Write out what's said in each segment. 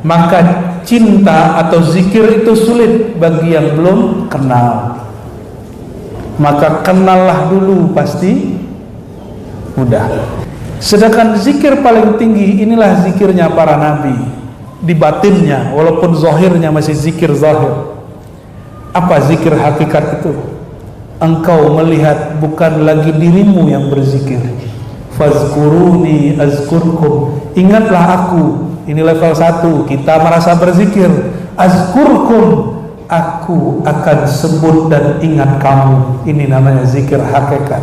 Maka cinta atau zikir itu sulit bagi yang belum kenal. Maka kenallah dulu, pasti mudah. Sedangkan zikir paling tinggi, inilah zikirnya para nabi di batinnya, walaupun zahirnya masih zikir zahir. Apa zikir hakikat itu? Engkau melihat bukan lagi dirimu yang berzikir. Fazkuruni azkurkum, ingatlah aku. Ini level 1, kita merasa berzikir. Azkurkum, aku akan sebut dan ingat kamu. Ini namanya zikir hakikat.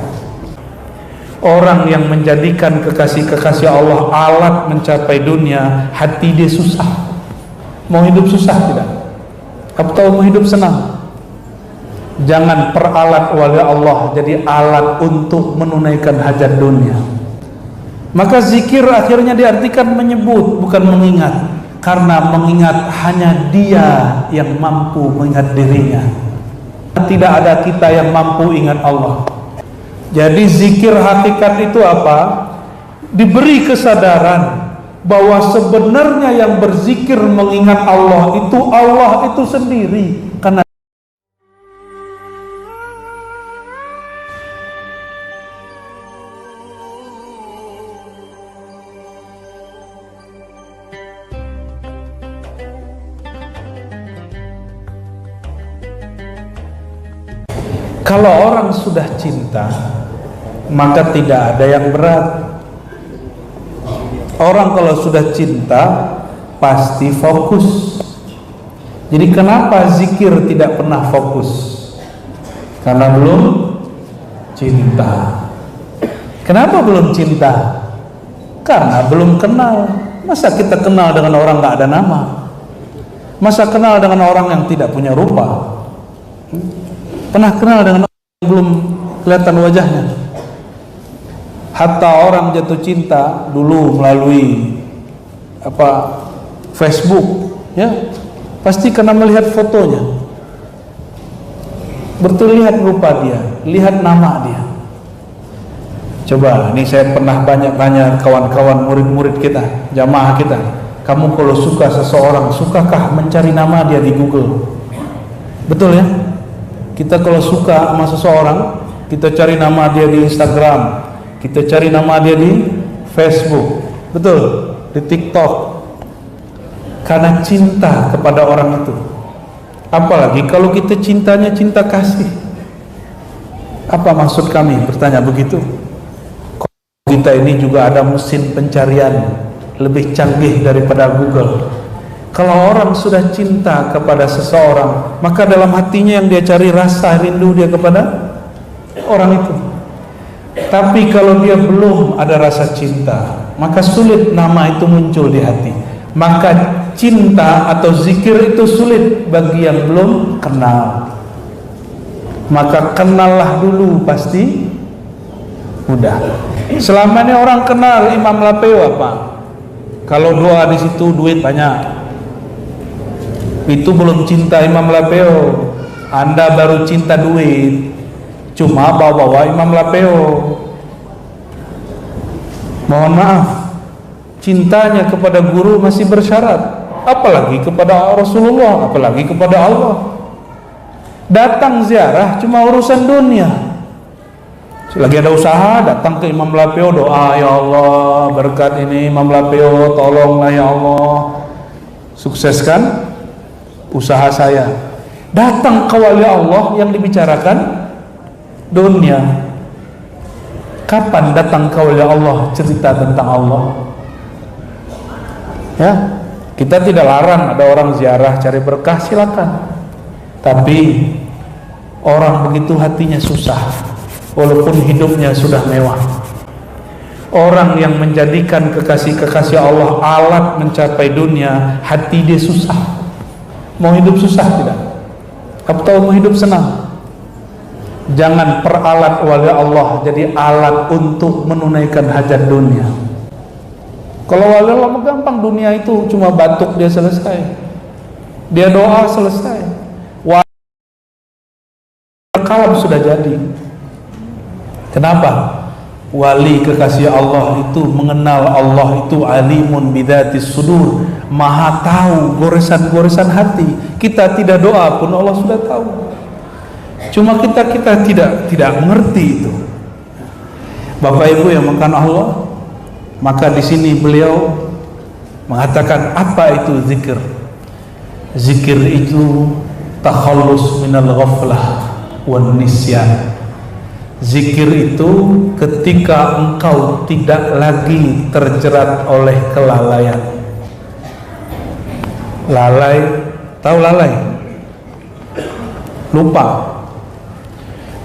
Orang yang menjadikan kekasih-kekasih Allah alat mencapai dunia, hati dia susah. Mau hidup susah tidak? Atau mau hidup senang? Jangan peralat wali Allah jadi alat untuk menunaikan hajat dunia. Maka zikir akhirnya diartikan menyebut, bukan mengingat. Karena mengingat hanya dia yang mampu mengingat dirinya. Tidak ada kita yang mampu ingat Allah. Jadi zikir hakikat itu apa? Diberi kesadaran bahwa sebenarnya yang berzikir mengingat Allah itu sendiri. Karena kalau orang sudah cinta, maka tidak ada yang berat. Orang kalau sudah cinta pasti fokus. Jadi kenapa zikir tidak pernah fokus? Karena belum cinta. Kenapa belum cinta? Karena belum kenal. Masa kita kenal dengan orang gak ada nama? Masa kenal dengan orang yang tidak punya rupa? Pernah kenal dengan orang yang belum kelihatan wajahnya? Hatta orang jatuh cinta dulu melalui Facebook, ya pasti karena melihat fotonya, betul lihat rupa dia, lihat nama dia. Coba, ini saya pernah banyak tanya kawan-kawan murid-murid kita, jamaah kita, kamu kalau suka seseorang, sukakah mencari nama dia di Google? Betul ya? Kita kalau suka sama seseorang, kita cari nama dia di Instagram, kita cari nama dia di Facebook, betul, di TikTok, karena cinta kepada orang itu. Apalagi kalau kita cintanya cinta kasih. Apa maksud kami bertanya begitu? Kita ini juga ada mesin pencarian lebih canggih daripada Google. Kalau orang sudah cinta kepada seseorang, maka dalam hatinya yang dia cari rasa rindu dia kepada orang itu. Tapi kalau dia belum ada rasa cinta, maka sulit nama itu muncul di hati. Maka cinta atau zikir itu sulit bagi yang belum kenal. Maka kenallah dulu, pasti mudah. Selama ini orang kenal Imam Lapeo apa? Kalau doa di situ duit banyak. Itu belum cinta Imam Lapeo. Anda baru cinta duit, cuma bawa-bawa Imam Lapeo. Mohon maaf, cintanya kepada guru masih bersyarat, apalagi kepada Rasulullah, apalagi kepada Allah. Datang ziarah cuma urusan dunia. Selagi ada usaha, datang ke Imam Lapeo, doa, ya Allah berkat ini Imam Lapeo, tolonglah ya Allah, sukseskan usaha saya. Datang ke wali Allah yang dibicarakan dunia. Kapan datang ke wali Allah cerita tentang Allah? Ya, kita tidak larang ada orang ziarah cari berkah, silakan. Tapi orang begitu hatinya susah, walaupun hidupnya sudah mewah. Orang yang menjadikan kekasih-kekasih Allah alat mencapai dunia, hati dia susah. Mau hidup susah tidak? Atau mau hidup senang? Jangan peralat wali Allah jadi alat untuk menunaikan hajat dunia. Kalau wali Allah gampang, dunia itu cuma batuk dia selesai, dia doa selesai, kalam sudah jadi. Kenapa? Wali kekasih Allah itu mengenal Allah itu alimun bidatis sudur, Maha tahu goresan-goresan hati. Kita tidak doa pun Allah sudah tahu. Cuma kita tidak mengerti itu. Bapak Ibu yang mengasihi Allah, maka di sini beliau mengatakan apa itu zikir. Zikir itu takhallus minal ghaflah wan nisyan. Zikir itu ketika engkau tidak lagi terjerat oleh kelalaian. Lalai, tahu lalai? Lupa.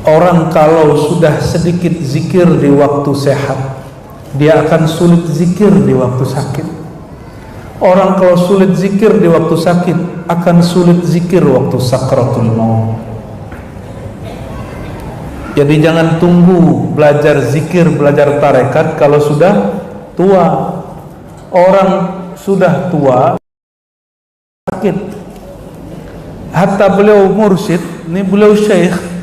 Orang kalau sudah sedikit zikir di waktu sehat, dia akan sulit zikir di waktu sakit. Orang kalau sulit zikir di waktu sakit, akan sulit zikir waktu sakratul maut. Jadi jangan tunggu belajar zikir, belajar tarekat kalau sudah tua. Orang sudah tua sakit. Hatta beliau mursyid, ini beliau syekh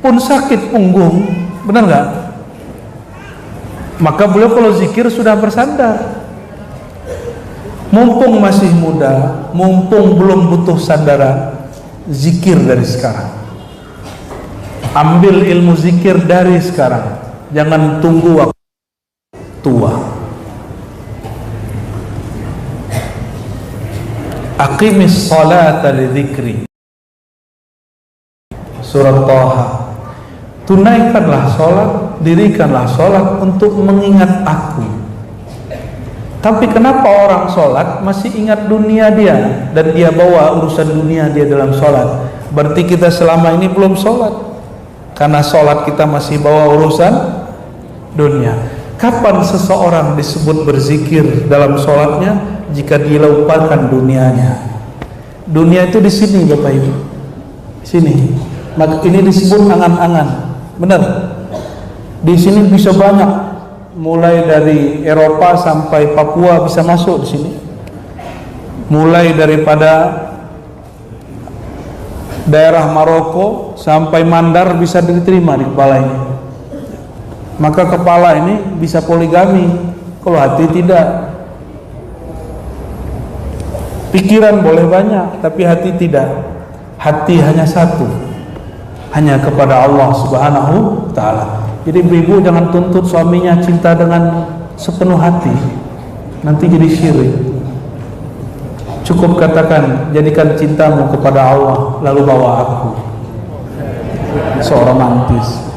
pun sakit punggung, benar nggak? Maka beliau kalau zikir sudah bersandar. Mumpung masih muda, mumpung belum butuh sandaran, zikir dari sekarang. Ambil ilmu zikir dari sekarang, jangan tunggu waktu tua. Aqimis salata li dzikri. Surat Thaha. Tunaikanlah sholat, dirikanlah sholat untuk mengingat aku. Tapi kenapa orang sholat masih ingat dunia dia, dan dia bawa urusan dunia dia dalam sholat? Berarti kita selama ini belum sholat, karena sholat kita masih bawa urusan dunia. Kapan seseorang disebut berzikir dalam sholatnya? Jika dia lupakan dunianya. Dunia itu di sini, Bapak Ibu, sini. Maka ini disebut angan-angan. Benar. Di sini bisa banyak, mulai dari Eropa sampai Papua bisa masuk di sini. Mulai daripada daerah Maroko sampai Mandar bisa diterima di kepala ini. Maka kepala ini bisa poligami, kalau hati tidak. Pikiran boleh banyak, tapi hati tidak. Hati hanya satu, hanya kepada Allah Subhanahu wa ta'ala. Jadi ibu jangan tuntut suaminya cinta dengan sepenuh hati, nanti jadi syirik. Cukup katakan, jadikan cintamu kepada Allah, lalu bawa aku. So romantis.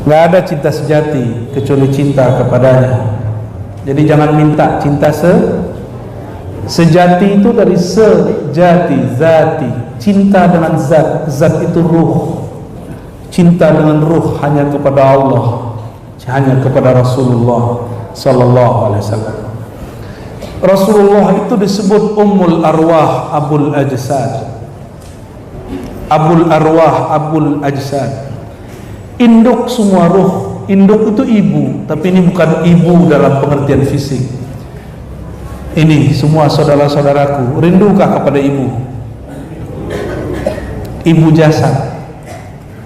Nggak ada cinta sejati kecuali cinta kepadanya. Jadi jangan minta cinta sejati, itu dari sejati, zati. Cinta dengan zat, zat itu ruh. Cinta dengan ruh hanya kepada Allah, hanya kepada Rasulullah sallallahu alaihi wasallam. Rasulullah itu disebut Ummul Arwah Abul Ajsad. Abul Arwah Abul Ajsad, induk semua ruh. Induk itu ibu, tapi ini bukan ibu dalam pengertian fisik. Ini semua saudara-saudaraku, rindukah kepada ibu? Ibu jasad.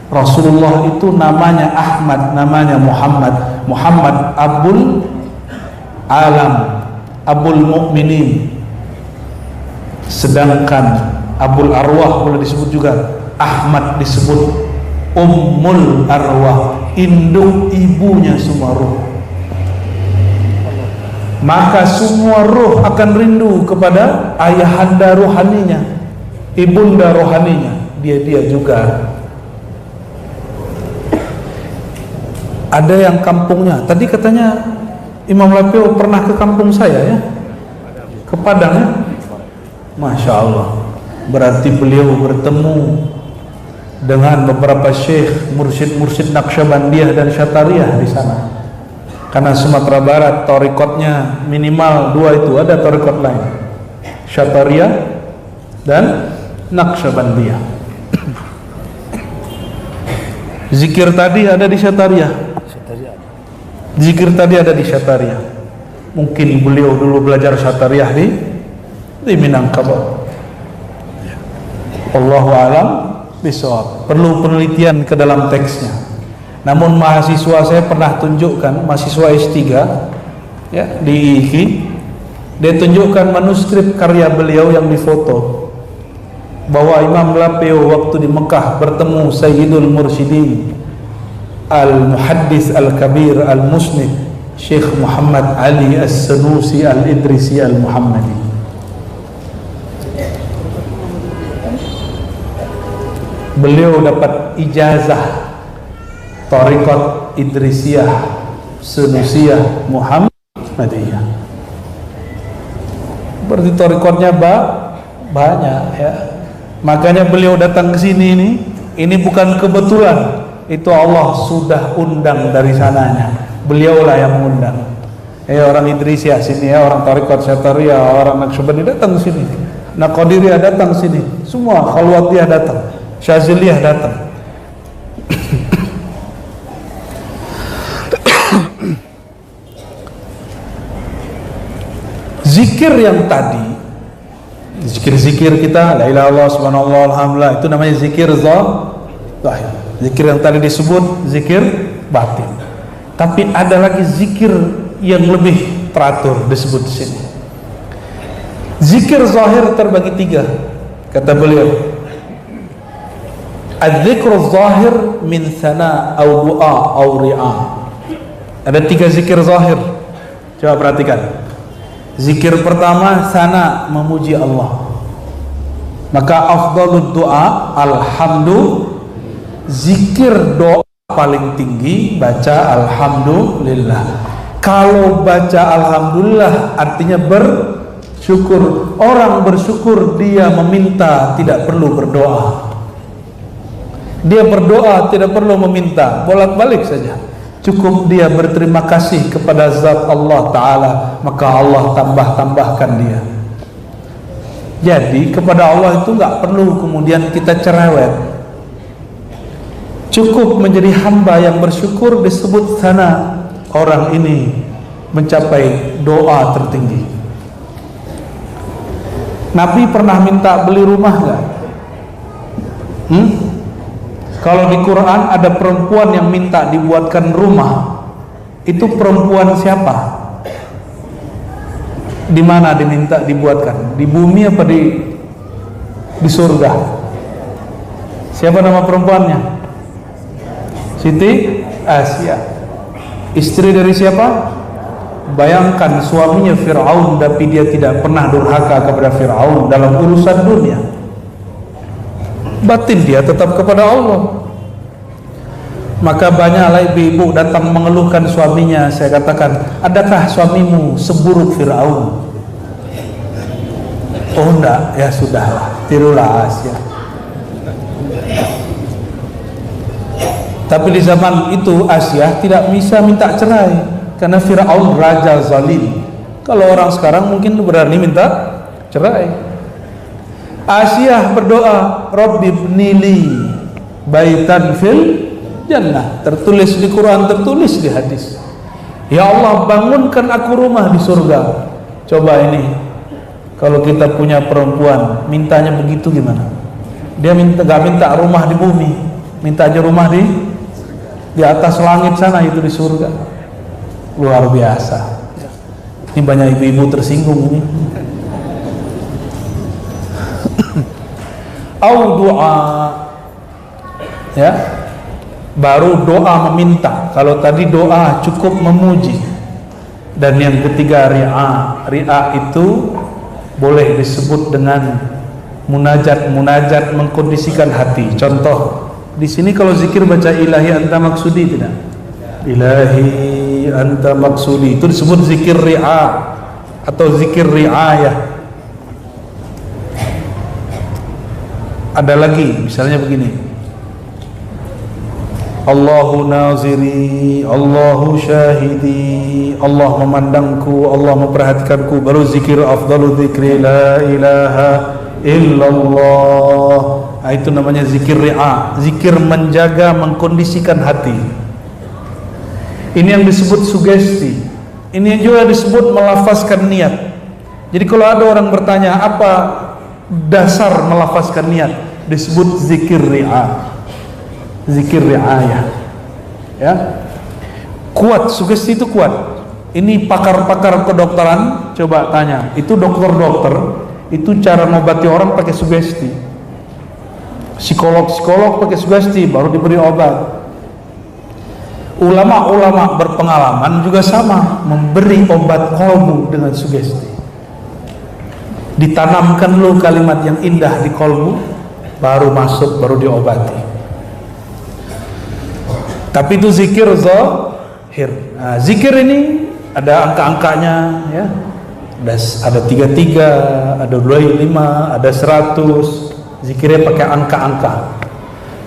Rasulullah itu namanya Ahmad, namanya Muhammad. Muhammad Abul Alam, Abul Mukminin. Sedangkan Abul Arwah boleh disebut juga, Ahmad disebut Ummul Arwah, induk ibunya semua ruh. Maka semua ruh akan rindu kepada ayahanda rohaninya, ibunda rohaninya. Dia juga. Ada yang kampungnya, tadi katanya Imam Lapio pernah ke kampung saya ya, ke Padang ya. Masya Allah, berarti beliau bertemu dengan beberapa syekh, mursyid-mursyid Naqsyabandiyah dan Syatariyah di sana. Karena Sumatera Barat torikotnya minimal dua itu, ada torikot lain, Syatariyah dan Naqsyabandiyah. Zikir tadi ada di Syatariyah. Zikir tadi ada di Syatariyah. Mungkin beliau dulu belajar Syatariyah di Minangkabau. Wallahu a'lam bishawab. Perlu penelitian ke dalam teksnya. Namun mahasiswa saya pernah tunjukkan, mahasiswa S3 ya di IIKI, dia tunjukkan manuskrip karya beliau yang difoto, bahwa Imam Lapeo waktu di Mekah bertemu Sayyidul Mursyidin Al-Muhaddis Al-Kabir Al-Musnid Syekh Muhammad Ali As-Sanusi Al-Idrisi Al-Muhammadi. Beliau dapat ijazah Thariqat Idrisiyah Sunusiyah Muhammadiyah. Berarti thariqatnya banyak ya. Makanya beliau datang ke sini ini bukan kebetulan. Itu Allah sudah undang dari sananya. Beliaulah yang mengundang. Orang Idrisiyah sini ya, orang Thariqat Syatariah, orang Naqsyabandi datang ke sini. Naqadiriyah datang ke sini. Semua Khalwatiyah datang. Syaziliyah datang. Zikir yang tadi, zikir-zikir kita, la ilaha illallah subhanallah alhamdulillah, itu namanya zikir zahir. Zikir yang tadi disebut zikir batin. Tapi ada lagi zikir yang lebih teratur disebut di sini. Zikir zahir terbagi 3, kata beliau. Az-zikru zahir min sana au du'a au ri'a. Ada 3 zikir zahir. Coba perhatikan. Zikir pertama sana, memuji Allah. Maka afdhalud du'a alhamdulillah. Zikir doa paling tinggi baca alhamdulillah. Kalau baca alhamdulillah artinya bersyukur. Orang bersyukur dia meminta, tidak perlu berdoa. Dia berdoa tidak perlu meminta, bolak-balik saja. Cukup dia berterima kasih kepada zat Allah Ta'ala, maka Allah tambahkan dia. Jadi kepada Allah itu nggak perlu kemudian kita cerewet. Cukup menjadi hamba yang bersyukur, disebut sana orang ini mencapai doa tertinggi. Nabi pernah minta beli rumah nggak? Kalau di Quran ada perempuan yang minta dibuatkan rumah, itu perempuan siapa? Di mana diminta dibuatkan? Di bumi apa di surga? Siapa nama perempuannya? Siti Asia. Istri dari siapa? Bayangkan suaminya Fir'aun, tapi dia tidak pernah durhaka kepada Fir'aun dalam urusan dunia. Batin dia tetap kepada Allah. Maka banyaklah ibu-ibu datang mengeluhkan suaminya. Saya katakan, adakah suamimu seburuk Fir'aun? Oh enggak, ya sudahlah, tirulah Asia. Tapi di zaman itu Asia tidak bisa minta cerai karena Fir'aun raja zalim. Kalau orang sekarang mungkin berani minta cerai. Asia berdoa, Rabbi bnili baitan fil jannah. Tertulis di Quran, tertulis di hadis. Ya Allah, bangunkan aku rumah di surga. Coba ini, kalau kita punya perempuan mintanya begitu gimana? Dia gak minta rumah di bumi, minta aja rumah di atas langit sana, itu di surga. Luar biasa. Ini banyak ibu-ibu tersinggung ini. Au doa, ya, baru doa meminta. Kalau tadi doa cukup memuji. Dan yang ketiga ri'a. Ri'a itu boleh disebut dengan munajat mengkondisikan hati. Contoh di sini kalau zikir baca ilahi anta maksudi, tidak? Ilahi anta maksudi, itu disebut zikir ri'a atau zikir ri'ayah. Ada lagi, misalnya begini, Allahu naziri, Allahu syahidi, Allah memandangku, Allah memperhatikanku. Baru zikir afdalu dzikri la ilaha illallah. Itu namanya zikir ri'a, zikir menjaga, mengkondisikan hati. Ini yang disebut sugesti. Ini juga disebut melafazkan niat. Jadi kalau ada orang bertanya apa dasar melafazkan niat, disebut zikir ri'a, zikir ri'ayah. Ya, kuat, sugesti itu kuat. Ini pakar-pakar kedokteran coba tanya, itu dokter-dokter itu cara ngobati orang pakai sugesti. Psikolog pakai sugesti baru diberi obat. Ulama-ulama berpengalaman juga sama, memberi obat kolbu dengan sugesti. Ditanamkan lu kalimat yang indah di kolbu, baru masuk, baru diobati. Tapi itu zikir zahir. Nah, zikir ini ada angka-angkanya, ya. Ada 33, ada 25, ada 100. Zikirnya pakai angka-angka.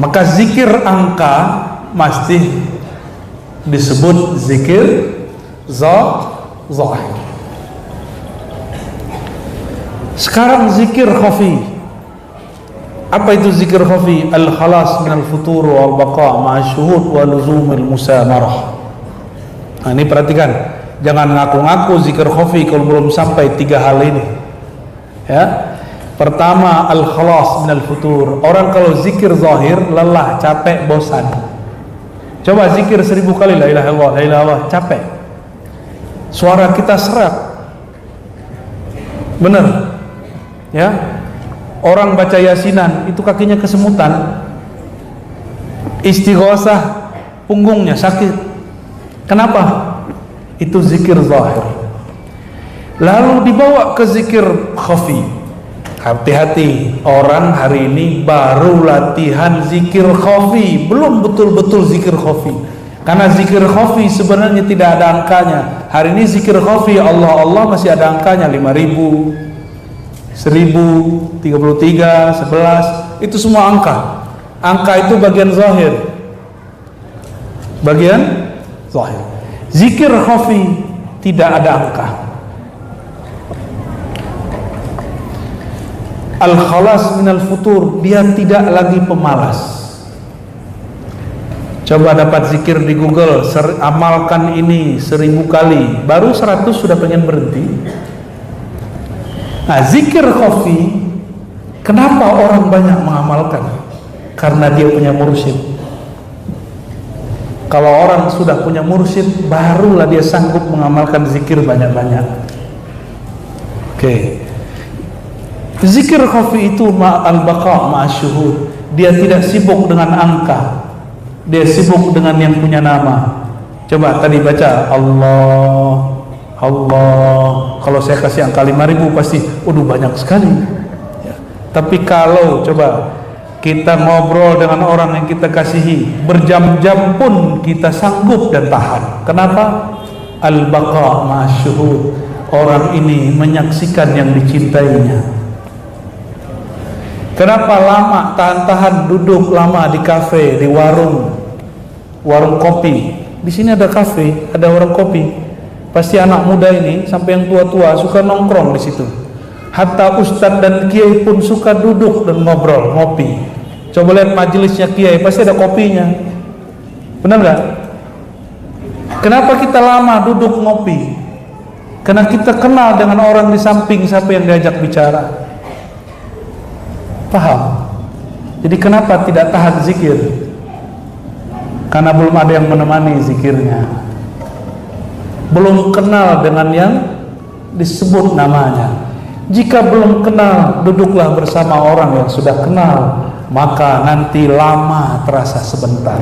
Maka zikir angka mesti disebut zikir zahir. Sekarang zikir khafi. Apa itu zikir khafi? Al-khalas minal futur wal baqa ma'a syuhud wa luzumil musamarah. Nah, ini perhatikan, jangan ngaku-ngaku zikir khafi kalau belum sampai 3 hal ini. Ya. Pertama, al-khalas minal futur. Orang kalau zikir zahir lelah, capek, bosan. Coba zikir 1000 kali la ilaha illallah, la ilaha illallah, capek. Suara kita serak. Benar? Ya. Orang baca yasinan itu kakinya kesemutan, istighosah punggungnya sakit. Kenapa? Itu zikir zahir. Lalu dibawa ke zikir khafi. Hati-hati, orang hari ini baru latihan zikir khafi, belum betul-betul zikir khafi. Karena zikir khafi sebenarnya tidak ada angkanya. Hari ini zikir khafi Allah masih ada angkanya, 5000, 1000, 33, 11, itu semua angka. Angka itu bagian zahir. Bagian zahir. Zikir khafi tidak ada angka. Al-khalas minal futur, dia tidak lagi pemalas. Coba dapat zikir di Google, amalkan ini 1000 kali, baru 100 sudah pengen berhenti. Nah, zikir khafi, kenapa orang banyak mengamalkan? Karena dia punya mursyid. Kalau orang sudah punya mursyid, barulah dia sanggup mengamalkan zikir banyak-banyak. Oke. Zikir khafi itu al-baqa ma'asyuhud. Dia tidak sibuk dengan angka, dia sibuk dengan yang punya nama. Coba tadi baca Allah. Kalau saya kasih angka 5000 pasti banyak sekali ya. Tapi kalau coba kita ngobrol dengan orang yang kita kasihi berjam-jam pun kita sanggup dan tahan. Kenapa? Al-baqa ma'asyuhud. Orang ini menyaksikan yang dicintainya. Kenapa lama tahan-tahan duduk lama di kafe, di warung kopi? Di sini ada kafe, ada warung kopi. Pasti anak muda ini sampai yang tua-tua suka nongkrong di situ. Hatta ustadz dan kiai pun suka duduk dan ngobrol, ngopi. Coba lihat majelisnya kiai, pasti ada kopinya. Benar nggak? Kenapa kita lama duduk ngopi? Karena kita kenal dengan orang di samping siapa yang diajak bicara. Paham? Jadi kenapa tidak tahan zikir? Karena belum ada yang menemani zikirnya, belum kenal dengan yang disebut namanya. Jika belum kenal, duduklah bersama orang yang sudah kenal, maka nanti lama terasa sebentar.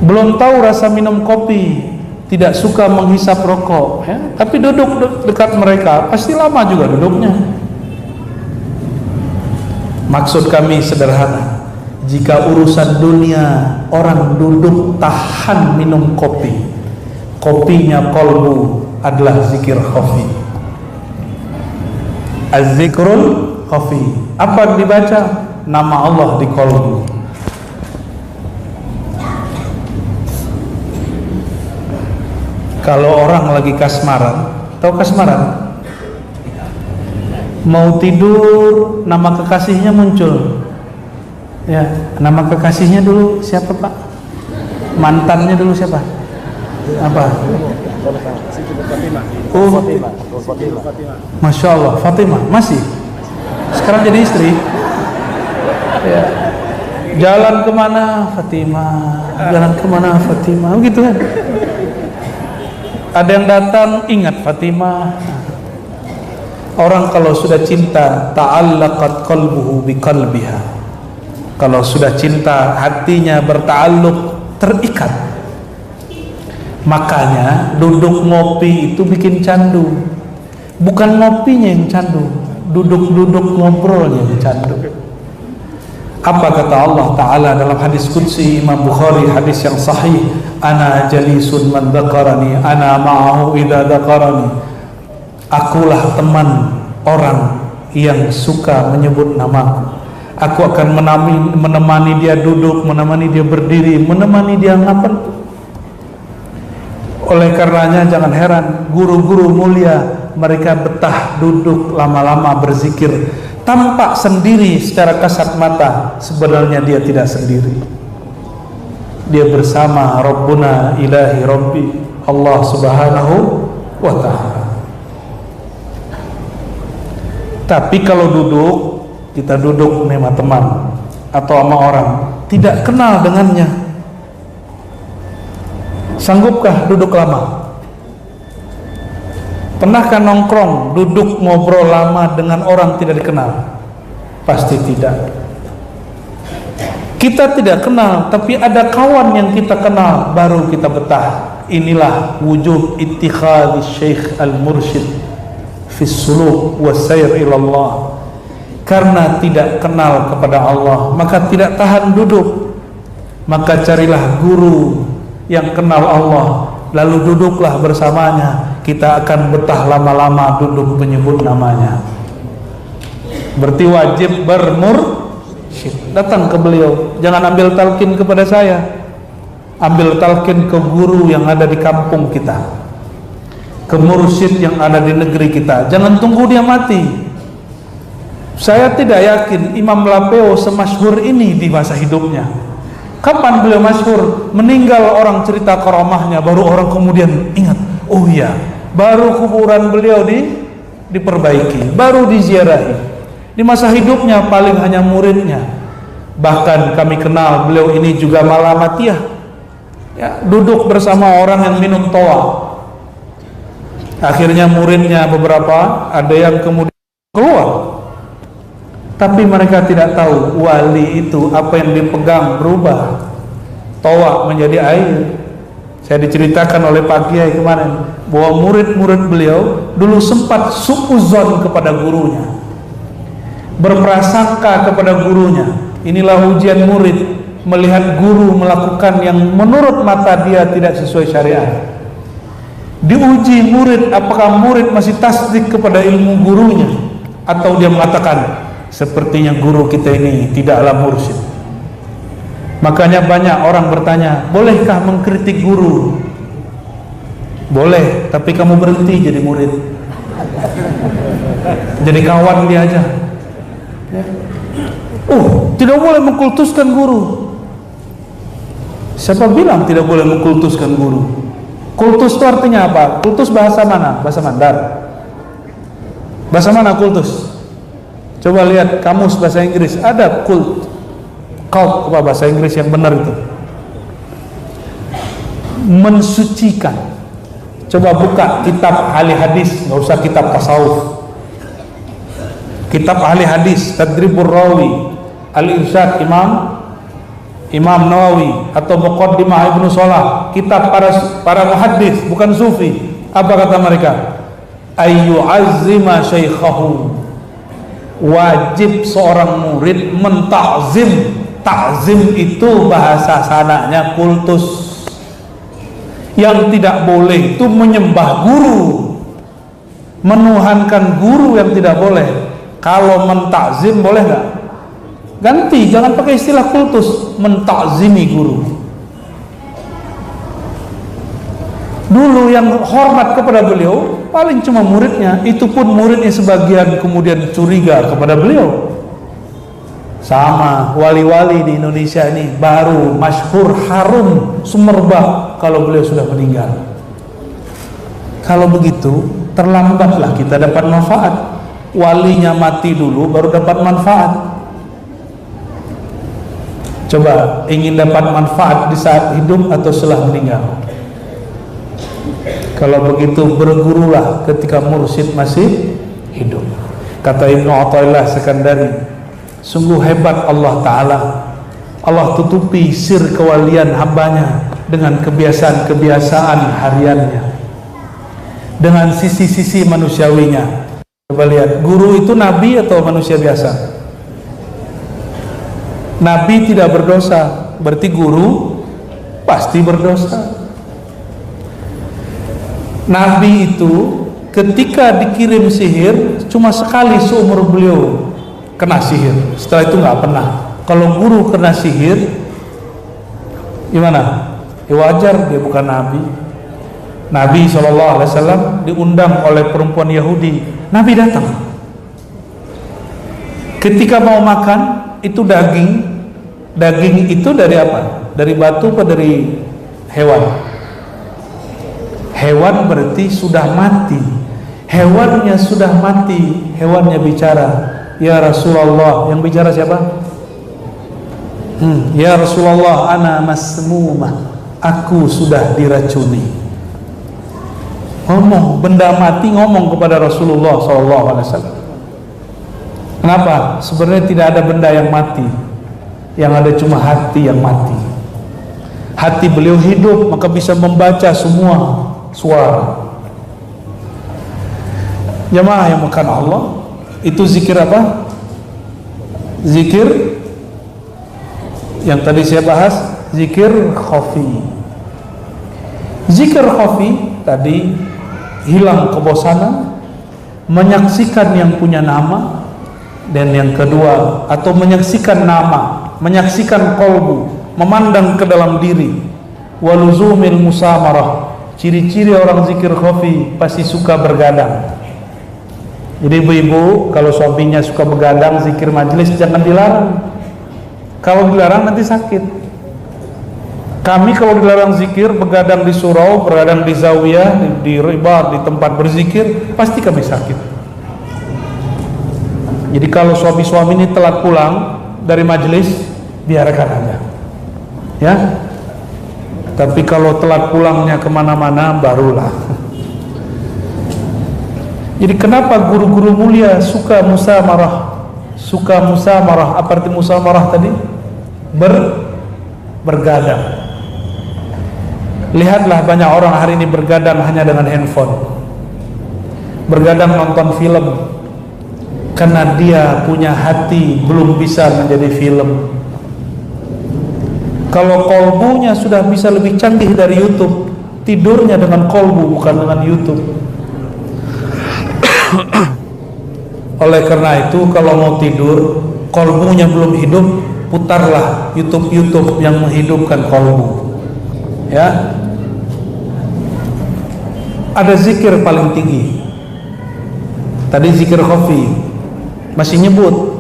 Belum tahu rasa minum kopi, tidak suka menghisap rokok, ya? Tapi duduk dekat mereka, pasti lama juga duduknya. Maksud kami sederhana, jika urusan dunia orang duduk tahan minum kopi, kopinya kolbu adalah zikir khafi. Az-zikrul khafi. Apa dibaca? Nama Allah di kolbu. Kalau orang lagi kasmaran, tahu kasmaran? Mau tidur, nama kekasihnya muncul. Ya, nama kekasihnya dulu siapa, Pak? Mantannya dulu siapa? Apa? Oh, Masya Allah, Fatimah masih. Sekarang jadi istri. Ya. Jalan kemana Fatimah, jalan kemana Fatimah, begitu kan. Ada yang datang, ingat Fatimah. Orang kalau sudah cinta, ta'allaqat qalbuhu biqalbiha. Kalau sudah cinta, hatinya berta'alluq, terikat. Makanya duduk ngopi itu bikin candu. Bukan ngopinya yang candu, duduk-duduk ngobrolnya yang candu. Apa kata Allah Ta'ala dalam hadis qudsi Imam Bukhari, hadis yang sahih, ana jalisun man dzakarani ana ma'ahu idza dzakarani. Akulah teman orang yang suka menyebut namaku. Aku akan menemani dia duduk, menemani dia berdiri, menemani dia ngapain. Oleh karenanya jangan heran guru-guru mulia mereka betah duduk lama-lama berzikir. Tampak sendiri secara kasat mata, sebenarnya dia tidak sendiri. Dia bersama Rabbuna ilahi Rabbi, Allah subhanahu wa ta'ala. Tapi kalau duduk, kita duduk sama teman atau sama orang tidak kenal dengannya, sanggupkah duduk lama? Pernahkah nongkrong, duduk ngobrol lama dengan orang tidak dikenal? Pasti tidak. Kita tidak kenal, tapi ada kawan yang kita kenal, baru kita betah. Inilah wujud ittikhadhi syekh al-mursyid fi suluk wa sayr ilallah. Karena tidak kenal kepada Allah, maka tidak tahan duduk. Maka carilah guru yang kenal Allah, lalu duduklah bersamanya. Kita akan betah lama-lama duduk menyebut namanya. Berarti wajib bermursyid. Datang ke beliau, jangan ambil talqin kepada saya, ambil talqin ke guru yang ada di kampung kita, ke mursyid yang ada di negeri kita. Jangan tunggu dia mati. Saya tidak yakin Imam Lapeo semasyhur ini di masa hidupnya. Kapan beliau masyhur? Meninggal orang cerita karamahnya, baru orang kemudian ingat, oh iya, baru kuburan beliau diperbaiki, baru diziarahi. Di masa hidupnya paling hanya muridnya. Bahkan kami kenal beliau ini juga malamatiyah, ya, duduk bersama orang yang minum toa. Akhirnya muridnya beberapa ada yang kemudian keluar, tapi mereka tidak tahu wali itu apa yang dipegang berubah, toa menjadi air. Saya diceritakan oleh Pak Kiai kemarin bahwa murid-murid beliau dulu sempat suuzon kepada gurunya, berprasangka kepada gurunya. Inilah ujian murid, melihat guru melakukan yang menurut mata dia tidak sesuai syariat. Diuji murid, apakah murid masih tasdik kepada ilmu gurunya, atau dia mengatakan sepertinya guru kita ini tidaklah mursyid. Makanya banyak orang bertanya, bolehkah mengkritik guru? Boleh, tapi kamu berhenti jadi murid, jadi kawan dia aja. Tidak boleh mengkultuskan guru. Siapa bilang tidak boleh mengkultuskan guru? Kultus itu artinya apa? Kultus bahasa mana? Bahasa Mandar. Bahasa mana kultus? Coba lihat kamus bahasa Inggris, ada kult. Cult apa bahasa Inggris yang benar itu? Mensucikan. Coba buka kitab ahli hadis, nggak usah kitab tasawuf. Kitab ahli hadis, Tadribur Rawi, Al-Irsyad Imam Nawawi, atau Muqaddimah Ibnu Shalah, kitab para muhaddis, bukan sufi. Apa kata mereka? Ayyu azima syaikhahu. Wajib seorang murid mentakzim. Takzim itu bahasa sananya kultus. Yang tidak boleh itu menyembah guru, menuhankan guru yang tidak boleh. Kalau mentakzim boleh nggak? Ganti, jangan pakai istilah kultus, mentakzimi guru. Dulu yang hormat kepada beliau paling cuma muridnya, itu pun muridnya sebagian kemudian curiga kepada beliau. Sama wali-wali di Indonesia ini baru masyhur harum sumerbah kalau beliau sudah meninggal. Kalau begitu terlambatlah kita dapat manfaat. Walinya mati dulu baru dapat manfaat. Coba ingin dapat manfaat di saat hidup atau setelah meninggal? Kalau begitu bergurulah ketika mursyid masih hidup. Kata Ibnu Athaillah Sekandari, sungguh hebat Allah Ta'ala. Allah tutupi sir kewalian hambanya dengan kebiasaan-kebiasaan hariannya, dengan sisi-sisi manusiawinya. Coba lihat, guru itu nabi atau manusia biasa? Nabi tidak berdosa, berarti guru pasti berdosa. Nabi itu ketika dikirim sihir cuma sekali seumur beliau kena sihir, setelah itu nggak pernah. Kalau guru kena sihir gimana? Ya wajar, dia bukan nabi. Nabi SAW diundang oleh perempuan Yahudi, Nabi datang. Ketika mau makan, itu daging itu dari apa? Dari batu atau dari hewan? Hewan berarti sudah mati. Hewannya sudah mati, hewannya bicara, ya Rasulullah. Yang bicara siapa? Ya Rasulullah, ana masmumah, aku sudah diracuni. Ngomong, benda mati ngomong kepada Rasulullah SAW. Kenapa? Sebenarnya tidak ada benda yang mati, yang ada cuma hati yang mati. Hati beliau hidup, maka bisa membaca semua suara. Jamaah yang makan Allah, itu zikir apa? Zikir yang tadi saya bahas, zikir khafi. Zikir khafi tadi hilang kebosanan, menyaksikan yang punya nama. Dan yang kedua, atau menyaksikan nama, menyaksikan kolbu, memandang ke dalam diri. Waluzumil musamarah, ciri-ciri orang zikir khafi pasti suka bergadang. Jadi ibu-ibu kalau suaminya suka begadang zikir majelis jangan dilarang. Kalau dilarang nanti sakit. Kami kalau dilarang zikir, begadang di surau, begadang di zawiyah, di ribar, di tempat berzikir, pasti kami sakit. Jadi kalau suami-suami ini telat pulang dari majelis, biarkan aja, ya. Tapi kalau telat pulangnya kemana-mana, barulah. Jadi kenapa guru-guru mulia suka musamarah? Suka musamarah, apa arti musamarah tadi? Bergadang. Lihatlah banyak orang hari ini bergadang hanya dengan handphone, bergadang nonton film, karena dia punya hati belum bisa menjadi film. Kalau kolbunya sudah bisa lebih canggih dari YouTube, tidurnya dengan kolbu bukan dengan YouTube. Oleh karena itu kalau mau tidur, kolbunya belum hidup, putarlah YouTube yang menghidupkan kolbu, ya. Ada zikir paling tinggi. Tadi zikir khafi, masih nyebut.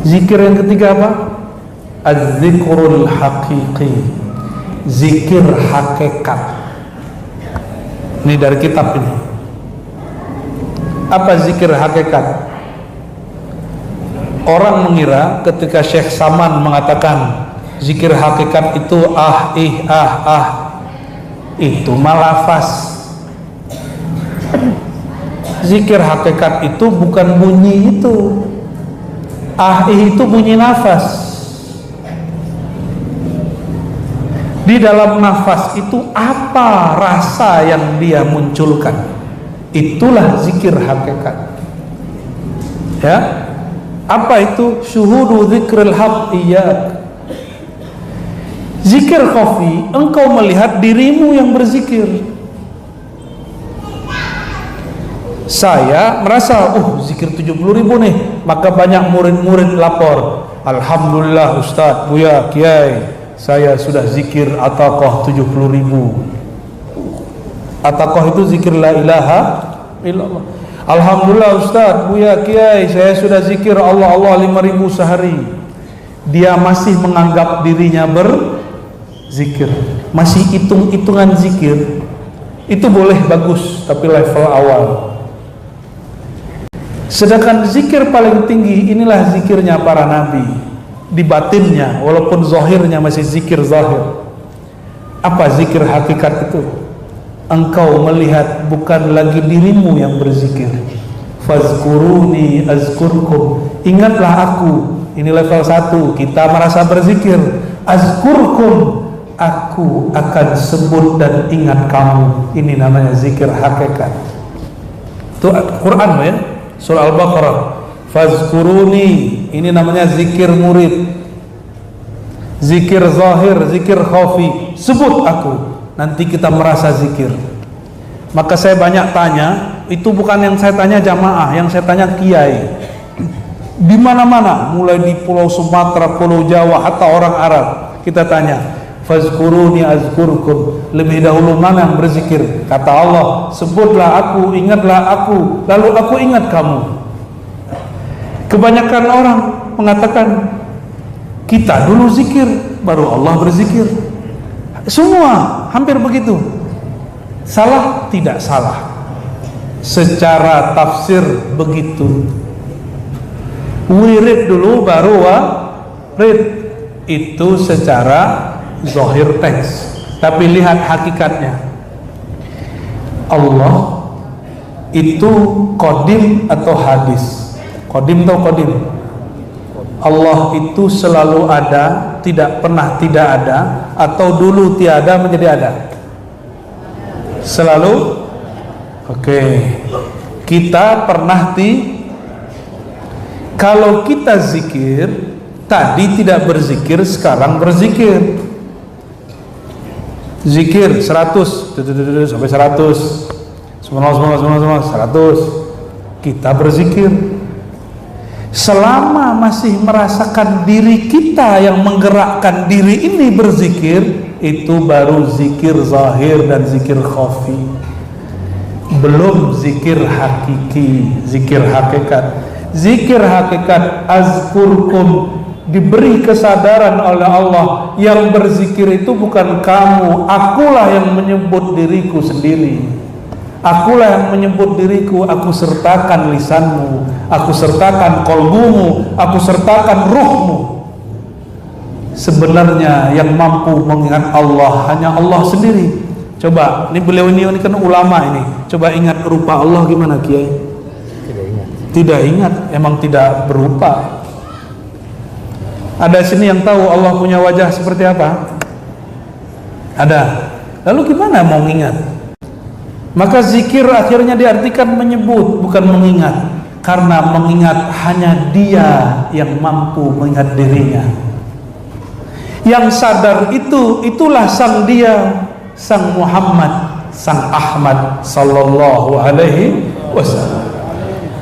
Zikir yang ketiga apa? Az-zikrul haqiqi, zikir hakikat. Ini dari kitab ini. Apa zikir hakikat? Orang mengira ketika Syekh Saman mengatakan zikir hakikat itu itu malafaz. Zikir hakikat itu bukan bunyi itu. Itu bunyi nafas. Di dalam nafas itu apa rasa yang dia munculkan? Itulah zikir hakikat. Ya. Apa itu? Syuhudu zikril haq iyyak. Zikir khafi, engkau melihat dirimu yang berzikir. Saya merasa, zikir 70.000 nih, maka banyak murid-murid lapor, alhamdulillah Ustadz, Buya, Kiai, saya sudah zikir ataqah 70.000. Ataqah itu zikir la ilaha illallah. Alhamdulillah Ustadz, Buya, Kiai, saya sudah zikir Allah 5.000 sehari. Dia masih menganggap dirinya berzikir, masih hitung-hitungan zikir. Itu boleh, bagus, tapi level awal. Sedangkan zikir paling tinggi inilah zikirnya para nabi. di batinnya, walaupun zahirnya masih zikir zahir. Apa zikir hakikat itu? Engkau melihat bukan lagi dirimu yang berzikir. Fazkuruni azkurkum. Ingatlah aku. Ini level 1. Kita merasa berzikir. Azkurkum. Aku akan sebut dan ingat kamu. Ini namanya zikir hakikat. Itu Quran ya. Surah Al-Baqarah. Fazkuruni. Ini namanya zikir murid. Zikir zahir, zikir khafi. Sebut aku. Nanti kita merasa zikir. Maka saya banyak tanya. Itu bukan yang saya tanya jamaah, yang saya tanya kiai. Di mana-mana, mulai di Pulau Sumatera, Pulau Jawa, hatta orang Arab, kita tanya, fazkuruni azkurkum. Lebih dahulu mana yang berzikir? Kata Allah, sebutlah aku, ingatlah aku, lalu aku ingat kamu. Kebanyakan orang mengatakan, kita dulu zikir, baru Allah berzikir. Semua hampir begitu. Salah? Tidak salah. Secara tafsir begitu. Wirid dulu baru warid. Itu secara zahir teks. Tapi lihat hakikatnya. Allah itu qadim atau hadis? Qadim atau qadim? Allah itu selalu ada, tidak pernah tidak ada, atau dulu tiada menjadi ada? Selalu. Oke. Kita pernah kalau kita zikir, tadi tidak berzikir, sekarang berzikir. Zikir 100 sampai 100. Semua 100. Kita berzikir. Selama masih merasakan diri kita yang menggerakkan diri ini berzikir, itu baru zikir zahir dan zikir khafi. Belum zikir hakiki, zikir hakikat. Zikir hakikat azkurkum, diberi kesadaran oleh Allah, yang berzikir itu bukan kamu, akulah yang menyebut diriku sendiri. Akulah yang menyebut diriku, aku sertakan lisanmu, aku sertakan kolbumu, aku sertakan ruhmu. Sebenarnya yang mampu mengingat Allah hanya Allah sendiri. Coba, ini beliau ini kan ulama ini. Coba ingat rupa Allah gimana, Kiai? Tidak ingat, emang tidak berupa. Ada sini yang tahu Allah punya wajah seperti apa? Ada. Lalu gimana mau ingat? Maka zikir akhirnya diartikan menyebut, bukan mengingat. Karena mengingat hanya Dia yang mampu mengingat dirinya. Yang sadar itulah sang Dia, sang Muhammad, sang Ahmad sallallahu alaihi wasallam.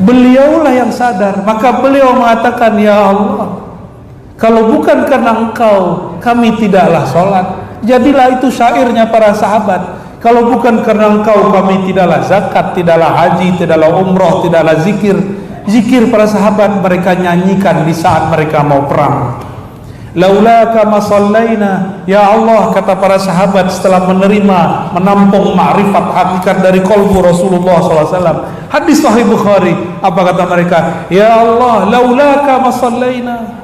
Beliaulah yang sadar. Maka beliau mengatakan, ya Allah, kalau bukan karena Engkau, kami tidaklah sholat. Jadilah itu syairnya para sahabat. Kalau bukan karena Engkau, kami tidaklah zakat, tidaklah haji, tidaklah umroh, tidaklah zikir. Zikir para sahabat mereka nyanyikan di saat mereka mau perang. Laulaka ma shallaina, ya Allah, kata para sahabat setelah menampung ma'rifat hakikat dari qalbu Rasulullah SAW. Hadis Sahih Bukhari, apa kata mereka? Ya Allah, laulaka ma shallaina,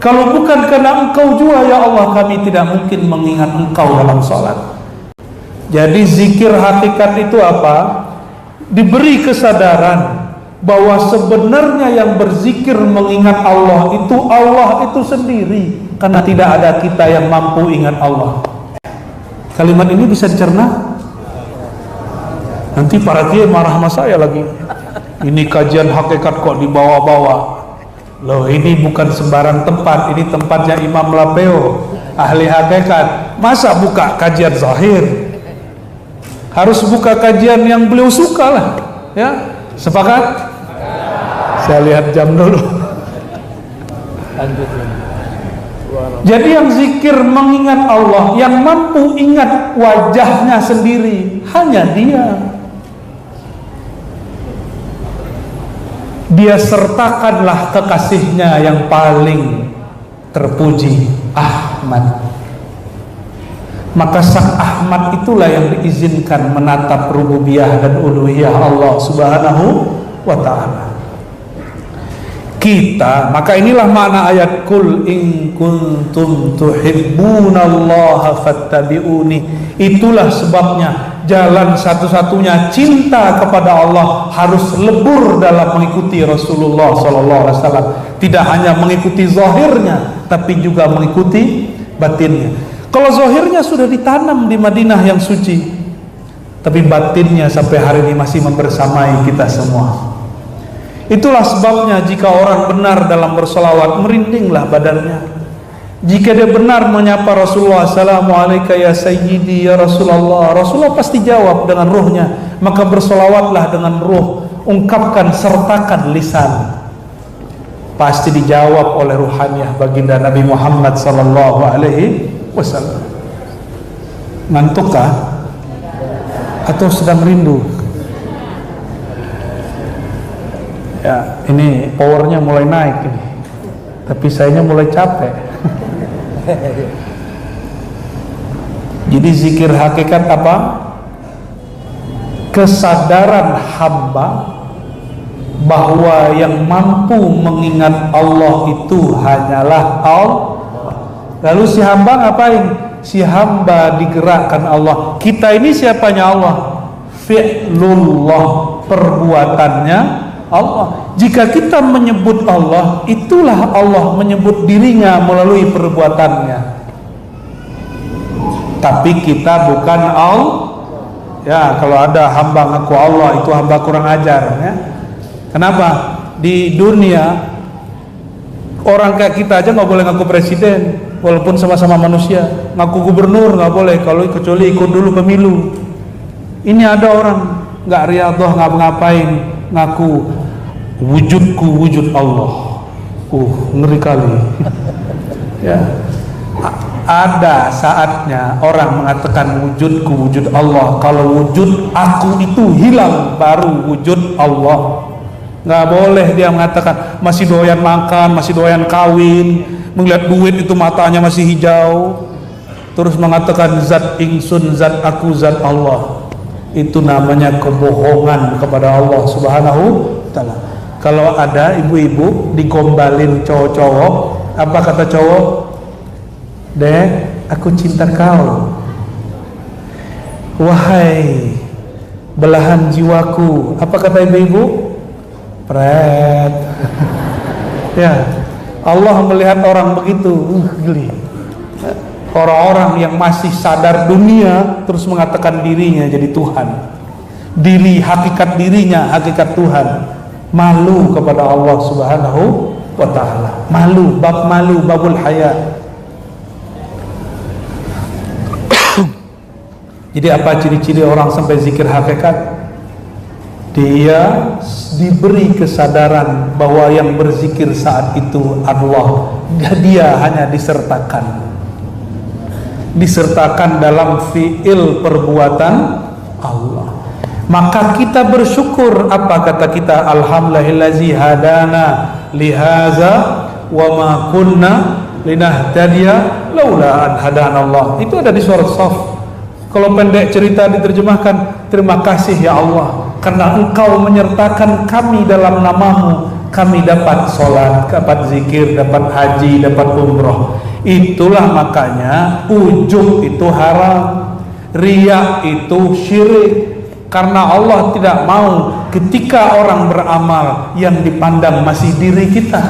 kalau bukan karena Engkau juga ya Allah, kami tidak mungkin mengingat Engkau dalam salat. Jadi zikir hakikat itu apa? Diberi kesadaran bahwa sebenarnya yang berzikir mengingat Allah itu sendiri, karena tidak ada kita yang mampu ingat Allah. Kalimat ini bisa dicerna? Nanti para kiai marah sama saya lagi. Ini kajian hakikat kok dibawa-bawa. Loh, ini bukan sembarang tempat, ini tempatnya Imam Lapeo, ahli hakikat. Masa buka kajian zahir? Harus buka kajian yang beliau suka lah, ya. Sepakat? Saya lihat jam dulu. Lanjut. Jadi yang zikir mengingat Allah, yang mampu ingat wajahnya sendiri, hanya Dia. Dia sertakanlah kekasihnya yang paling terpuji, Ahmad. Maka sang Ahmad itulah yang diizinkan menatap rububiyah dan uluhiyah Allah Subhanahu wa ta'ala. kita. Maka inilah makna ayat kul in kuntum tuhibbunallaha fattabi'uni. Itulah sebabnya jalan satu-satunya cinta kepada Allah harus lebur dalam mengikuti Rasulullah SAW. Tidak hanya mengikuti zahirnya, tapi juga mengikuti batinnya. Kalau zahirnya sudah ditanam di Madinah yang suci, tapi batinnya sampai hari ini masih membersamai kita semua. Itulah sebabnya jika orang benar dalam bersolawat, merindinglah badannya. Jika dia benar menyapa Rasulullah, Assalamualaikum ya Sayyidi ya Rasulullah, Rasulullah pasti jawab dengan ruhnya. Maka bersolawatlah dengan ruh, ungkapkan, sertakan lisan, pasti dijawab oleh ruhaniyah baginda Nabi Muhammad sallallahu alaihi wasallam. Ngantukkah? Atau sedang rindu? Ya, ini powernya mulai naik ini, tapi sayanya mulai capek. Jadi zikir hakikat apa? Kesadaran hamba bahwa yang mampu mengingat Allah itu hanyalah Allah. Lalu si hamba ngapain? Si hamba digerakkan Allah. Kita ini siapanya Allah? Fi'lullah, perbuatannya Allah. Jika kita menyebut Allah, itulah Allah menyebut dirinya melalui perbuatannya. Tapi kita bukan Allah. Ya, kalau ada hamba ngaku Allah, itu hamba kurang ajar ya. Kenapa? Di dunia orang kayak kita aja nggak boleh ngaku presiden, walaupun sama-sama manusia. Ngaku gubernur nggak boleh, kalau kecuali ikut dulu pemilu. Ini ada orang nggak riyadhah, nggak ngapain, ngaku wujudku wujud Allah. Ngeri kali. Ya, ada saatnya orang mengatakan wujudku wujud Allah. Kalau wujud aku itu hilang, baru wujud Allah. Nggak boleh dia mengatakan masih doyan makan, masih doyan kawin, melihat duit itu matanya masih hijau, terus mengatakan zat ingsun, zat aku, zat Allah. Itu namanya kebohongan kepada Allah Subhanahu wa ta'ala. Kalau ada ibu-ibu digombalin cowok-cowok, apa kata cowok? Dek, aku cinta kau. Wahai belahan jiwaku, apa kata ibu-ibu? Pret. Ya, Allah melihat orang begitu, geli. Orang-orang yang masih sadar dunia terus mengatakan dirinya jadi Tuhan. Diri hakikat dirinya hakikat Tuhan. Malu kepada Allah Subhanahu wa ta'ala. Malu, bab malu, babul haya. Jadi apa ciri-ciri orang sampai zikir hakikat? Dia diberi kesadaran bahwa yang berzikir saat itu Allah. Dia hanya disertakan dalam fi'il perbuatan Allah. Maka kita bersyukur. Apa kata kita? Alhamdulillazi hadana lihaza wa ma kunna linahtadiya laula an hadanallah. Itu ada di surat Shaf. Kalau pendek cerita diterjemahkan, terima kasih ya Allah, karena Engkau menyertakan kami dalam namamu, kami dapat sholat, dapat zikir, dapat haji, dapat umroh. Itulah makanya ujub itu haram, riya itu syirik. Karena Allah tidak mau ketika orang beramal yang dipandang masih diri kita.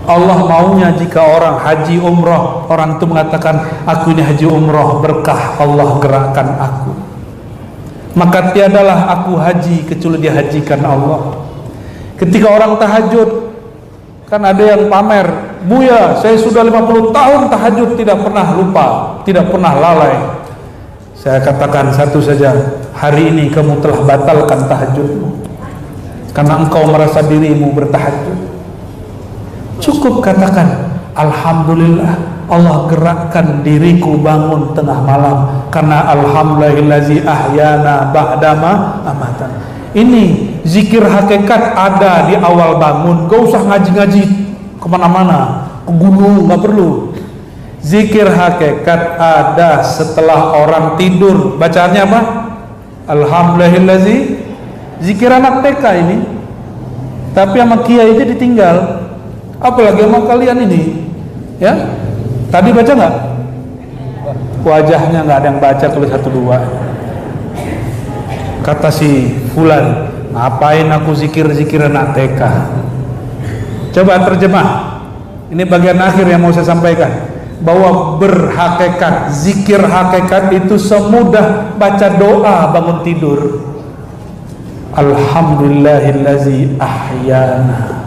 Allah maunya jika orang haji umroh, orang itu mengatakan aku ini haji umroh, berkah Allah gerakkan aku. Maka tiadalah aku haji kecuali dihajikan Allah. Ketika orang tahajud, kan ada yang pamer, Buya saya sudah 50 tahun tahajud tidak pernah lupa, tidak pernah lalai. Saya katakan satu saja, hari ini kamu telah batalkan tahajudmu karena engkau merasa dirimu bertahajud. Cukup katakan alhamdulillah Allah gerakkan diriku bangun tengah malam karena alhamdulillazi ahyana ba'dama amatan. Ini zikir hakikat ada di awal bangun. Gak usah ngaji-ngaji kemana-mana, ke gunung, gak perlu. Zikir hakikat ada setelah orang tidur. Bacaannya apa? Alhamdulillazi. Zikir anak TK ini. Tapi sama kiai aja ditinggal, apalagi sama kalian ini, ya. Tadi baca nggak? Wajahnya nggak ada yang baca, tulis 1-2. Kata si Fulan, ngapain aku zikir-zikir anak TK? Coba terjemah. Ini bagian akhir yang mau saya sampaikan, bahwa berhakikat, zikir hakikat itu semudah baca doa bangun tidur. Alhamdulillahillazi ahyana.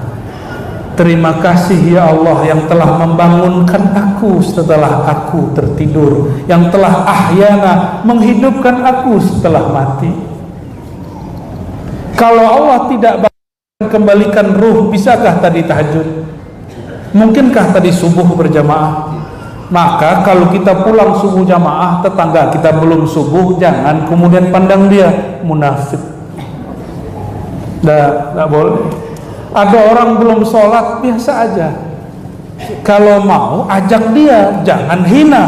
Terima kasih ya Allah yang telah membangunkan aku setelah aku tertidur, yang telah ahyana, menghidupkan aku setelah mati. Kalau Allah tidak kembalikan ruh, bisakah tadi tahajud? Mungkinkah tadi subuh berjamaah? Maka kalau kita pulang subuh jamaah, tetangga kita belum subuh, jangan kemudian pandang dia munafik. Tidak boleh. Ada orang belum sholat, biasa aja. Kalau mau ajak dia, jangan hina.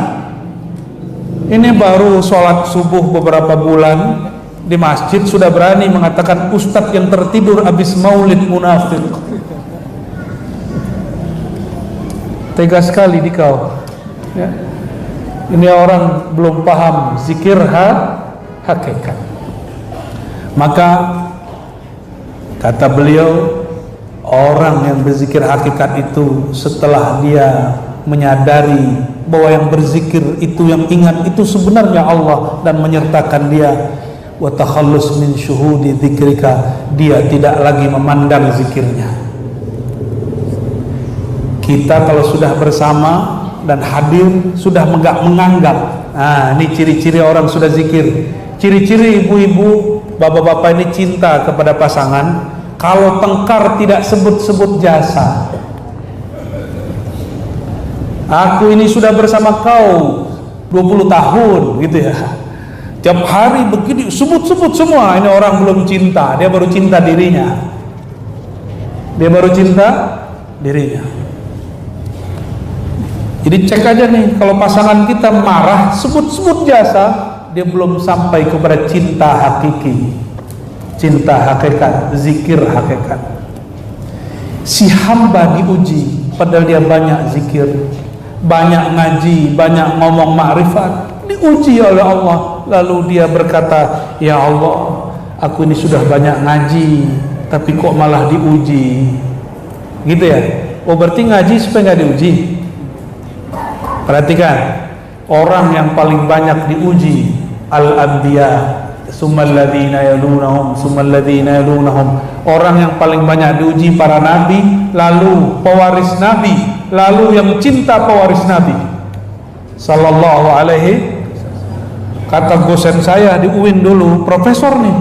Ini baru sholat subuh beberapa bulan di masjid sudah berani mengatakan ustadz yang tertidur habis maulid munafik. Tega sekali di kau, ya. Ini orang belum paham zikir hakikat. Maka kata beliau, orang yang berzikir hakikat itu setelah dia menyadari bahwa yang berzikir itu, yang ingat itu sebenarnya Allah dan menyertakan dia, wa takhallus min syuhudi dzikrika, dia tidak lagi memandang zikirnya. Kita kalau sudah bersama dan hadir, sudah menganggap, nah ini ciri-ciri orang sudah zikir. Ciri-ciri ibu-ibu, bapak-bapak ini cinta kepada pasangan. Kalau tengkar tidak sebut-sebut jasa. Aku ini sudah bersama kau 20 tahun gitu ya. Tiap hari begini sebut-sebut semua. Ini orang belum cinta, dia baru cinta dirinya. Dia baru cinta dirinya. Jadi cek aja nih, kalau pasangan kita marah, sebut-sebut jasa, dia belum sampai kepada cinta hakiki. Cinta hakikat, zikir hakikat. Si hamba diuji, padahal dia banyak zikir, banyak ngaji, banyak ngomong ma'rifat, diuji oleh Allah. Lalu dia berkata, ya Allah, aku ini sudah banyak ngaji, tapi kok malah diuji, gitu ya. Oh berarti ngaji supaya nggak diuji. Perhatikan, orang yang paling banyak diuji al-anbiya, sumalladzina yalunahum, sumalladzina yalunahum. Orang yang paling banyak diuji para nabi, lalu pewaris nabi, lalu yang cinta pewaris nabi sallallahu alaihi. Kata dosen saya di UIN dulu, profesor nih,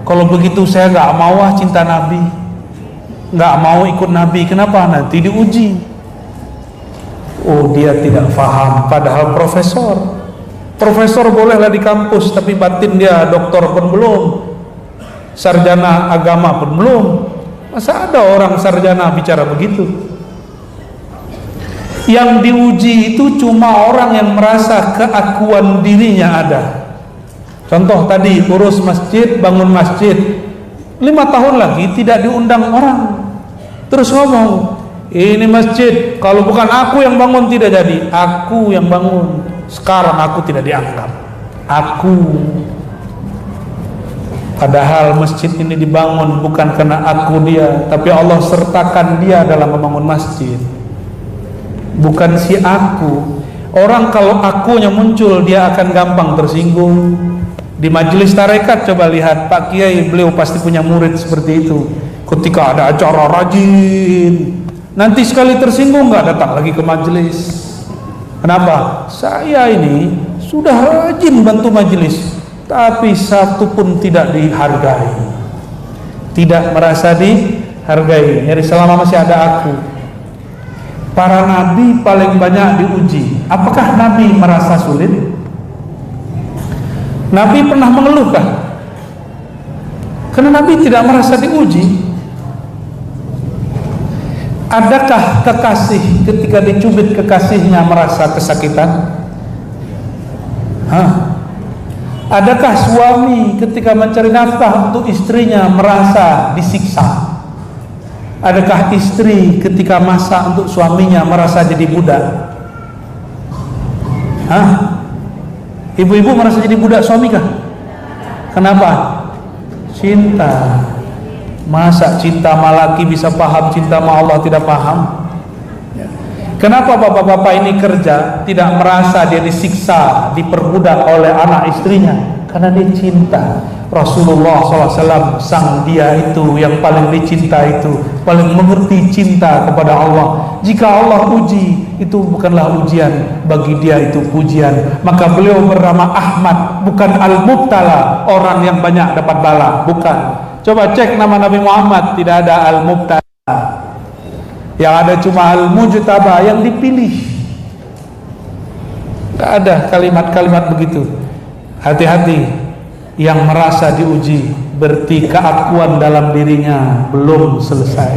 kalau begitu saya nggak mau cinta nabi, nggak mau ikut nabi. Kenapa? Nanti diuji. Oh dia tidak paham, padahal Profesor bolehlah di kampus, tapi batin dia doktor pun belum, sarjana agama pun belum. Masa ada orang sarjana bicara begitu? Yang diuji itu cuma orang yang merasa keakuan dirinya ada. Contoh tadi, urus masjid, bangun masjid, 5 tahun lagi tidak diundang orang, terus ngomong, ini masjid kalau bukan aku yang bangun tidak jadi, aku yang bangun. Sekarang aku tidak dianggap, aku. Padahal masjid ini dibangun bukan karena aku dia, tapi Allah sertakan dia dalam membangun masjid, bukan si aku. Orang kalau akunya muncul, dia akan gampang tersinggung. Di majelis tarekat coba lihat Pak Kiai, beliau pasti punya murid seperti itu. Ketika ada acara rajin, nanti sekali tersinggung nggak datang lagi ke majelis. Kenapa? Saya ini sudah rajin bantu majelis, tapi satu pun tidak dihargai, tidak merasa dihargai. Jadi selama masih ada aku. Para nabi paling banyak diuji. Apakah nabi merasa sulit? Nabi pernah mengeluhkan? Karena nabi tidak merasa diuji. Adakah kekasih ketika dicubit kekasihnya merasa kesakitan? Adakah suami ketika mencari nafkah untuk istrinya merasa disiksa? Adakah istri ketika masak untuk suaminya merasa jadi budak? Hah? Ibu-ibu merasa jadi budak suami kah? Kenapa? Cinta. Masa cinta sama laki bisa paham, cinta sama Allah tidak paham? Kenapa bapak-bapak ini kerja tidak merasa dia disiksa, diperbudak oleh anak istrinya? Karena dia cinta. Rasulullah SAW sang dia itu yang paling dicinta itu, paling mengerti cinta kepada Allah. Jika Allah uji, itu bukanlah ujian, bagi dia itu pujian. Maka beliau bernama Ahmad, bukan Al-Mubtala, orang yang banyak dapat bala, bukan. Coba cek nama Nabi Muhammad, tidak ada Al-Mubtala. Yang ada cuma Al-Mujtaba, yang dipilih. Tidak ada kalimat-kalimat begitu. Hati-hati, yang merasa diuji berarti keakuan dalam dirinya belum selesai.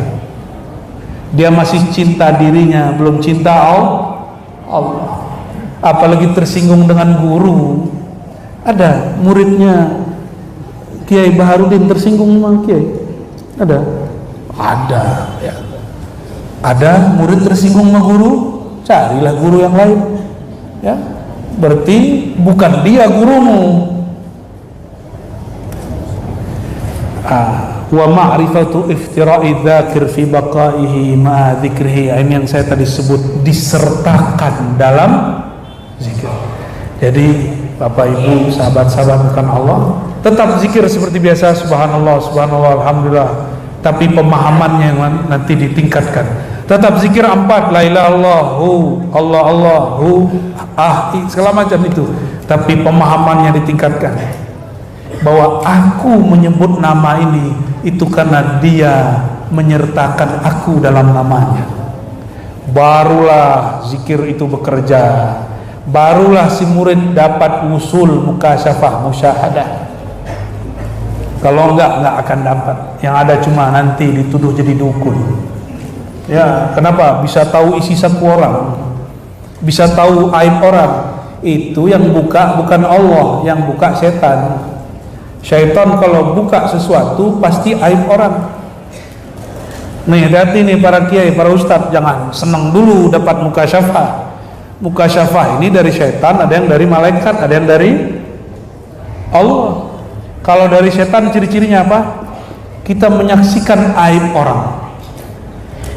Dia masih cinta dirinya, belum cinta Allah. Apalagi tersinggung dengan guru. Ada muridnya Kiai Baharudin tersinggung sama Kiai? Ada? Ada ya. Ada murid tersinggung sama guru, carilah guru yang lain ya. Berarti bukan dia gurumu. Wa ma'rifatu iftira'i dzakir fi baqaihi ma dzikrihi, ini yang saya tadi sebut, disertakan dalam zikir. Jadi Bapak Ibu, sahabat-sahabat bukan Allah, tetap zikir seperti biasa, subhanallah, subhanallah, alhamdulillah, tapi pemahamannya nanti ditingkatkan. Tetap zikir 4, la ilaha illallah, Allah Allahu, segala macam itu, tapi pemahamannya ditingkatkan. Bahwa aku menyebut nama ini itu karena dia menyertakan aku dalam namanya. Barulah zikir itu bekerja. Barulah si murid dapat usul mukasyafah musyahadah. Kalau enggak akan dapat. Yang ada cuma nanti dituduh jadi dukun. Ya, kenapa? Bisa tahu isi saku orang, bisa tahu aib orang. Itu yang buka bukan Allah, yang buka setan. Syaitan kalau buka sesuatu pasti aib orang. Nih, hati-hati nih para kiai, para ustadz, jangan senang dulu dapat mukasyafah. Mukasyafah ini dari syaitan, ada yang dari malaikat, ada yang dari Allah. Kalau dari syaitan ciri-cirinya apa? Kita menyaksikan aib orang.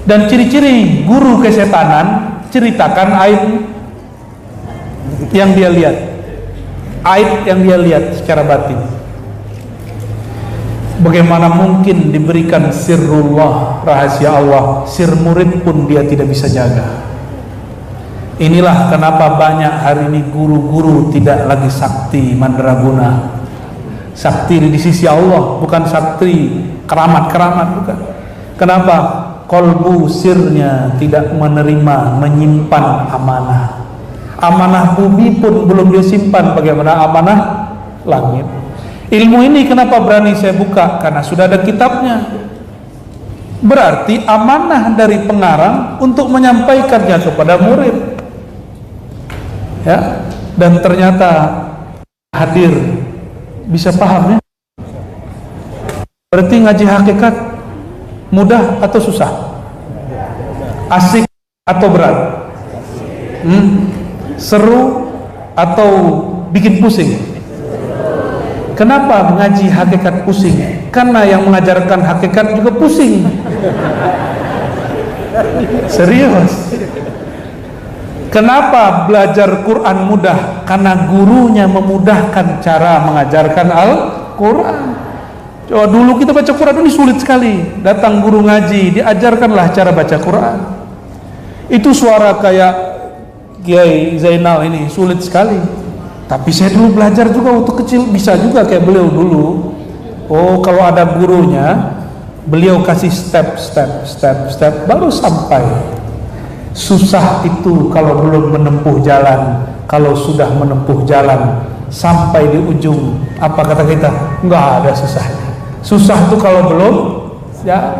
Dan ciri-ciri guru kesetanan, ceritakan aib yang dia lihat. Aib yang dia lihat secara batin. Bagaimana mungkin diberikan sirrullah, rahasia Allah, sir murid pun dia tidak bisa jaga. Inilah kenapa banyak hari ini guru-guru tidak lagi sakti mandraguna. Sakti di sisi Allah, bukan sakti keramat-keramat, bukan. Kenapa? Kolbu sirnya tidak menerima, menyimpan amanah. Amanah bumi pun belum dia simpan, bagaimana amanah langit. Ilmu ini kenapa berani saya buka? Karena sudah ada kitabnya. Berarti amanah dari pengarang untuk menyampaikannya kepada murid. Ya, dan ternyata hadir, bisa paham ya. Berarti ngaji hakikat mudah atau susah? Asik atau berat? Seru atau bikin pusing? Kenapa mengaji hakikat pusing? Karena yang mengajarkan hakikat juga pusing. Serius. Kenapa belajar Quran mudah? Karena gurunya memudahkan cara mengajarkan Al-Quran. Coba dulu kita baca Quran ini sulit sekali. Datang guru ngaji, diajarkanlah cara baca Quran. Itu suara kayak Kiai Zainal ini sulit sekali. Tapi saya dulu belajar juga waktu kecil, bisa juga kayak beliau dulu. Oh, kalau ada gurunya, beliau kasih step baru sampai. Susah itu kalau belum menempuh jalan. Kalau sudah menempuh jalan sampai di ujung, apa kata kita? Enggak ada susahnya. Susah itu kalau belum ya.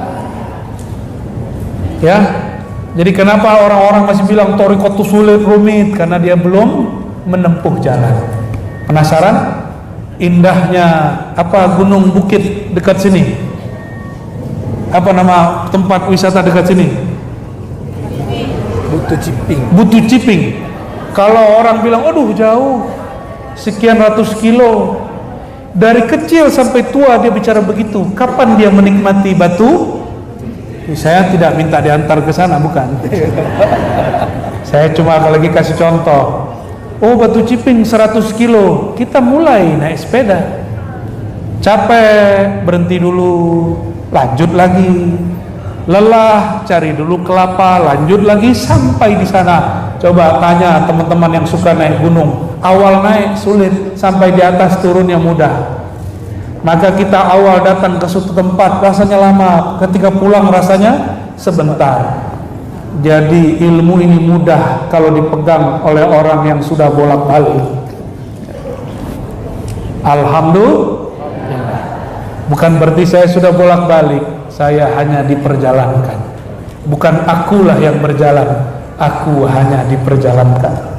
Jadi kenapa orang-orang masih bilang thariqah itu sulit, rumit? Karena dia belum menempuh jalan. Penasaran indahnya apa gunung bukit dekat sini? Apa nama tempat wisata dekat sini? Butu Ciping. Kalau orang bilang, aduh jauh, sekian ratus kilo. Dari kecil sampai tua dia bicara begitu. Kapan dia menikmati Batu? Saya tidak minta diantar ke sana, bukan. Saya cuma lagi kasih contoh. Oh, Batu Ciping 100 kilo. Kita mulai naik sepeda. Capek, berhenti dulu, lanjut lagi. Lelah, cari dulu kelapa, lanjut lagi sampai di sana. Coba tanya teman-teman yang suka naik gunung. Awal naik sulit, sampai di atas turunnya mudah. Maka kita awal datang ke suatu tempat rasanya lama, ketika pulang rasanya sebentar. Jadi ilmu ini mudah kalau dipegang oleh orang yang sudah bolak-balik. Alhamdulillah. Bukan berarti saya sudah bolak-balik. Saya hanya diperjalankan. Bukan akulah yang berjalan, aku hanya diperjalankan.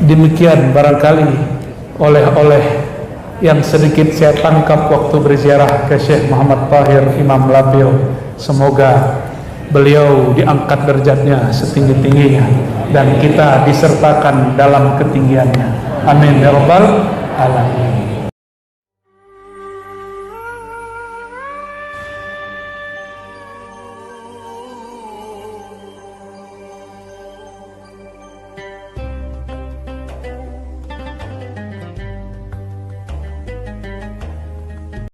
Demikian barangkali oleh-oleh yang sedikit saya tangkap waktu berziarah ke Syekh Muhammad Tahir Imam Labil. Semoga beliau diangkat derajatnya setinggi-tingginya dan kita disertakan dalam ketinggiannya. Amin ya rabbal alamin.